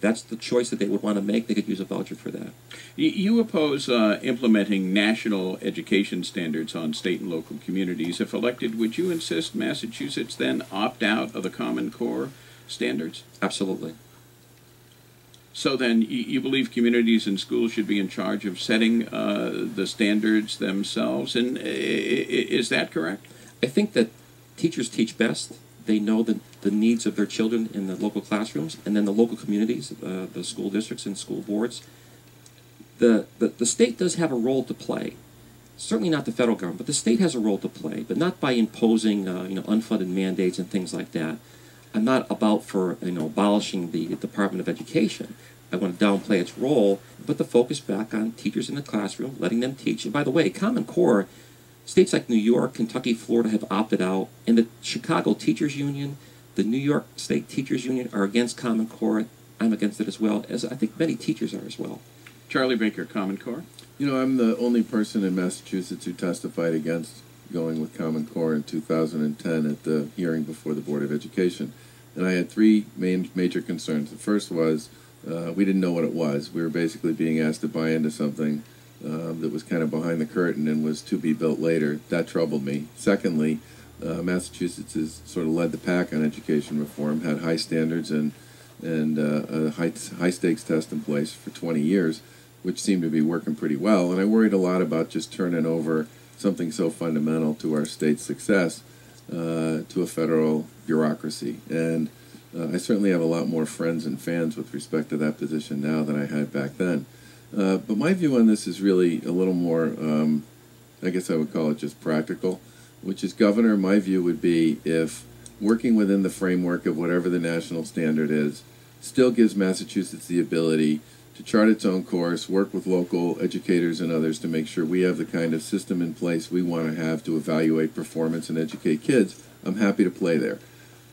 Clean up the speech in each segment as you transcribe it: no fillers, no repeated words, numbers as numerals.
that's the choice that they would want to make, they could use a voucher for that. You oppose implementing national education standards on state and local communities. If elected, would you insist Massachusetts then opt out of the Common Core standards? Absolutely. So then you believe communities and schools should be in charge of setting the standards themselves, and is that correct? I think that teachers teach best. They know the needs of their children in the local classrooms, and then the local communities, the school districts and school boards. The state does have a role to play. Certainly not the federal government, but the state has a role to play, but not by imposing unfunded mandates and things like that. I'm not about for abolishing the Department of Education. I want to downplay its role, put the focus back on teachers in the classroom, letting them teach. And by the way, Common Core, states like New York, Kentucky, Florida have opted out, and the Chicago Teachers Union, the New York State Teachers Union are against Common Core. I'm against it as well, as I think many teachers are as well. Charlie Baker, Common Core? You know, I'm the only person in Massachusetts who testified against going with Common Core in 2010 at the hearing before the Board of Education. And I had three major concerns. The first was we didn't know what it was. We were basically being asked to buy into something that was kind of behind the curtain and was to be built later. That troubled me. Secondly, Massachusetts has sort of led the pack on education reform, had high standards and a high stakes test in place for 20 years, which seemed to be working pretty well. And I worried a lot about just turning over something so fundamental to our state's success to a federal bureaucracy. And I certainly have a lot more friends and fans with respect to that position now than I had back then. But my view on this is really a little more, I guess I would call it just practical, which is, Governor, my view would be if working within the framework of whatever the national standard is still gives Massachusetts the ability to chart its own course, work with local educators and others to make sure we have the kind of system in place we want to have to evaluate performance and educate kids, I'm happy to play there.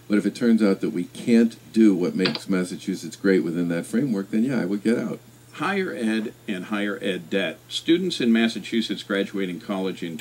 But if it turns out that we can't do what makes Massachusetts great within that framework, then yeah, I would get out. Higher ed and higher ed debt. Students in Massachusetts graduating college in